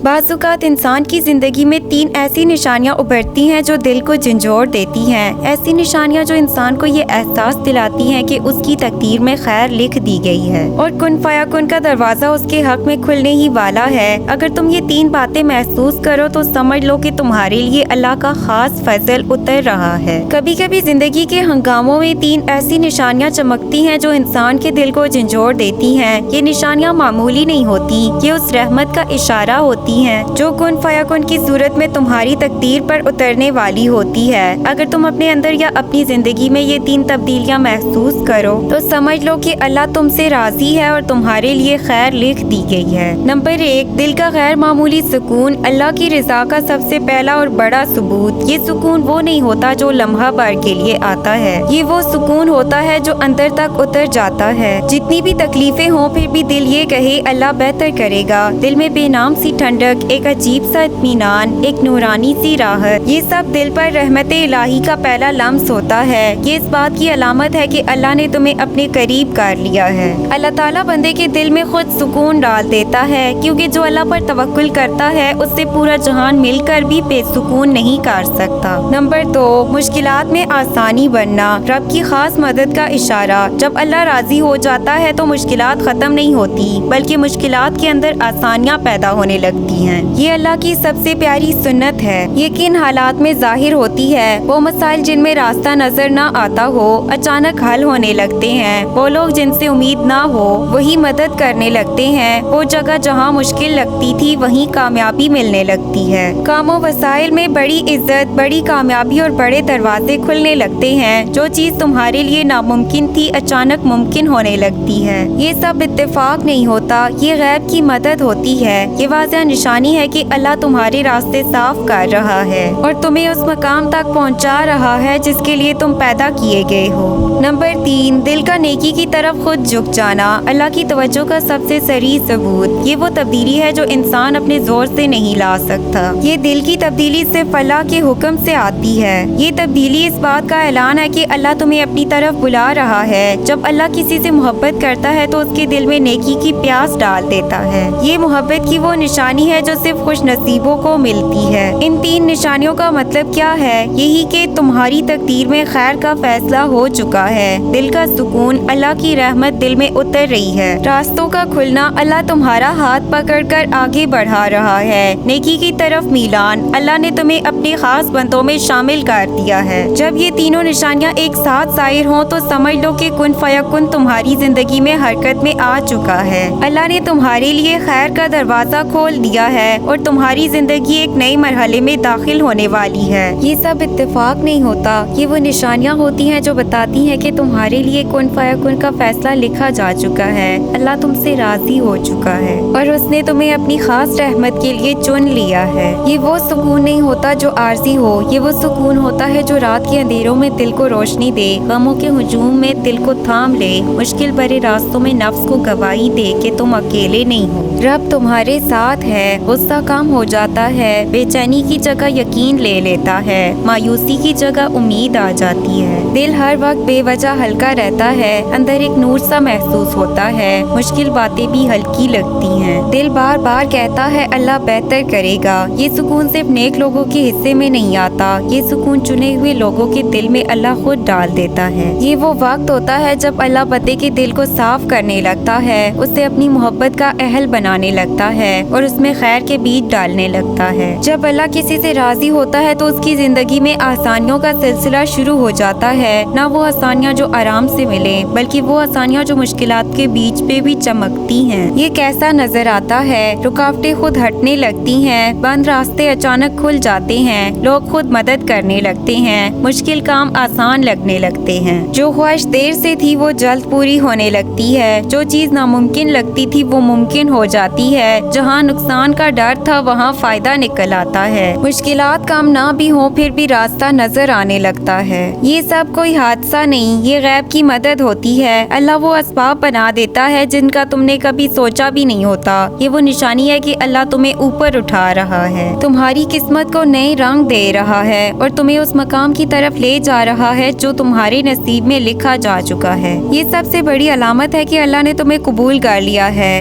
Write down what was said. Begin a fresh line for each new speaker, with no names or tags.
بعض اوقات انسان کی زندگی میں 3 ایسی نشانیاں ابھرتی ہیں جو دل کو جھنجھوڑ دیتی ہیں، ایسی نشانیاں جو انسان کو یہ احساس دلاتی ہیں کہ اس کی تقدیر میں خیر لکھ دی گئی ہے اور کن فیکون کا دروازہ اس کے حق میں کھلنے ہی والا ہے۔ اگر تم یہ 3 باتیں محسوس کرو تو سمجھ لو کہ تمہارے لیے اللہ کا خاص فضل اتر رہا ہے۔ کبھی کبھی زندگی کے ہنگاموں میں 3 ایسی نشانیاں چمکتی ہیں جو انسان کے دل کو جھنجھوڑ دیتی ہیں۔ یہ نشانیاں معمولی نہیں ہوتی، یہ اس رحمت کا اشارہ ہوتی ہیں جو کن فیکون کی صورت میں تمہاری تقدیر پر اترنے والی ہوتی ہے۔ اگر تم اپنے اندر یا اپنی زندگی میں یہ 3 تبدیلیاں محسوس کرو تو سمجھ لو کہ اللہ تم سے راضی ہے اور تمہارے لیے خیر لکھ دی گئی ہے۔ نمبر 1، دل کا غیر معمولی سکون۔ اللہ کی رضا کا سب سے پہلا اور بڑا ثبوت۔ یہ سکون وہ نہیں ہوتا جو لمحہ بھر کے لیے آتا ہے، یہ وہ سکون ہوتا ہے جو اندر تک اتر جاتا ہے۔ جتنی بھی تکلیفیں ہوں پھر بھی دل یہ کہے اللہ بہتر کرے گا۔ دل میں بے نام سی ٹھنڈک، ایک عجیب سا اطمینان، ایک نورانی سی راحت، یہ سب دل پر رحمت الہی کا پہلا لمس ہوتا ہے۔ یہ اس بات کی علامت ہے کہ اللہ نے تمہیں اپنے قریب کر لیا ہے۔ اللہ تعالیٰ بندے کے دل میں خود سکون ڈال دیتا ہے، کیونکہ جو اللہ پر توکل کرتا ہے اس سے پورا جہان مل کر بھی بے سکون نہیں کر سکتا۔ نمبر 2، مشکلات میں آسانی بننا۔ رب کی خاص مدد کا اشارہ۔ جب اللہ راضی ہو جاتا ہے تو مشکلات ختم نہیں ہوتی بلکہ مشکلات کے اندر آسانیاں پیدا ہونے لگتی ہیں۔ یہ اللہ کی سب سے پیاری سنت ہے۔ یہ کن حالات میں ظاہر ہوتی ہے؟ وہ مسائل جن میں راستہ نظر نہ آتا ہو اچانک حل ہونے لگتے ہیں۔ وہ لوگ جن سے امید نہ ہو وہی مدد کرنے لگتے ہیں۔ وہ جگہ جہاں مشکل لگتی تھی وہیں کامیابی ملنے لگتی ہے۔ کام و وسائل میں بڑی عزت، بڑی کامیابی اور بڑے دروازے کھلنے لگتے ہیں۔ جو چیز تمہارے لیے ناممکن تھی اچانک ممکن ہونے لگتی ہے۔ یہ سب اتفاق نہیں ہوتا، یہ غیب کی مدد ہوتی ہے۔ یہ واضح نشانی ہے کہ اللہ تمہارے راستے صاف کر رہا ہے اور تمہیں اس مقام تک پہنچا رہا ہے جس کے لیے تم پیدا کیے گئے ہو۔ نمبر 3، دل کا نیکی کی طرف خود جھک جانا۔ اللہ کی توجہ کا سب سے صریح ثبوت۔ یہ وہ تبدیلی ہے جو انسان اپنے زور سے نہیں لا سکتا۔ یہ دل کی تبدیلی صرف اللہ کے حکم سے آتی ہے۔ یہ تبدیلی اس بات کا اعلان ہے کہ اللہ تمہیں اپنی طرف بلا رہا ہے۔ جب اللہ کسی سے محبت کرتا ہے تو اس کے دل میں نیکی کی پیاس ڈال دیتا ہے۔ یہ محبت کی وہ نشانی ہے جو صرف خوش نصیبوں کو ملتی ہے۔ ان 3 نشانیوں کا مطلب کیا ہے؟ یہی کہ تمہاری تقدیر میں خیر کا فیصلہ ہو چکا ہے۔ دل کا سکون، اللہ کی رحمت دل میں اتر رہی ہے۔ راستوں کا کھلنا، اللہ تمہارا ہاتھ پکڑ کر آگے بڑھا رہا ہے۔ نیکی کی طرف میلان، اللہ نے تمہیں اپنے خاص بندوں میں شامل کر دیا ہے۔ جب یہ تینوں نشانیاں ایک ساتھ ظاہر ہوں تو سمجھ لو کہ کن فیکون تمہاری زندگی میں حرکت میں آ چکا ہے۔ اللہ نے تمہارے لیے خیر کا دروازہ کھول دیا ہے اور تمہاری زندگی ایک نئے مرحلے میں داخل ہونے والی ہے۔ یہ سب اتفاق نہیں ہوتا، یہ وہ نشانیاں ہوتی ہیں جو بتاتی ہیں کہ تمہارے لیے کن فیکون کا فیصلہ لکھا جا چکا ہے۔ اللہ تم سے راضی ہو چکا ہے اور اس نے تمہیں اپنی خاص رحمت کے لیے چن لیا ہے۔ یہ وہ سکون نہیں ہوتا جو عارضی ہو، یہ وہ سکون ہوتا ہے جو رات کے اندھیروں میں دل کو روشنی دے، غموں کے ہجوم میں دل کو تھام لے، مشکل بھرے راستوں میں نفس کو گواہی دے کہ تم اکیلے نہیں ہو، رب تمہارے ساتھ ہے۔ غصہ کم ہو جاتا ہے، بے چینی کی جگہ یقین لے لیتا ہے، مایوسی کی جگہ امید آ جاتی ہے، دل ہر وقت بے وجہ ہلکا رہتا ہے، اندر ایک نور سا محسوس ہوتا ہے، مشکل باتیں بھی ہلکی لگتی ہیں، دل بار بار کہتا ہے اللہ بہتر کرے گا۔ یہ سکون صرف نیک لوگوں کے حصے میں نہیں آتا، یہ سکون چنے ہوئے لوگوں کے دل میں اللہ خود ڈال دیتا ہے۔ یہ وہ وقت ہوتا ہے جب اللہ بندے کے دل کو صاف کرنے لگتا ہے، اسے اپنی محبت کا اہل بنانے لگتا ہے اور اس میں خیر کے بیج ڈالنے لگتا ہے۔ جب اللہ کسی سے راضی ہوتا ہے تو اس کی زندگی میں آسانیوں کا سلسلہ شروع ہو جاتا ہے، نہ وہ آسانیاں جو آرام سے ملیں بلکہ وہ آسانیاں جو مشکلات کے بیچ پہ بھی چمکتی ہیں۔ یہ کیسا نظر آتا ہے؟ رکاوٹیں خود ہٹنے لگتی ہیں، بند راستے اچانک کھل جاتے ہیں، لوگ خود مدد کرنے لگتے ہیں، مشکل کام آسان لگنے لگتے ہیں، جو خواہش دیر سے تھی وہ جلد پوری ہونے لگتی ہے، جو چیز ناممکن لگتی تھی وہ ممکن ہو جاتی ہے، جہاں نقصان کا ڈر تھا وہاں فائدہ نکل آتا ہے، مشکلات کم نہ بھی ہوں پھر بھی راستہ نظر آنے لگتا ہے۔ یہ سب کوئی حادثہ نہیں، یہ غیب کی مدد ہوتی ہے۔ اللہ وہ اسباب بنا دیتا ہے جن کا تم نے کبھی سوچا بھی نہیں ہوتا۔ یہ وہ نشانی ہے کہ اللہ تمہیں اوپر اٹھا رہا ہے، تمہاری قسمت کو نئے رنگ دے رہا ہے اور تمہیں اس مقام کی طرف لے جا رہا ہے جو تمہارے نصیب میں لکھا جا چکا ہے۔ یہ سب سے بڑی علامت ہے کہ اللہ نے تمہیں قبول کر لیا ہے۔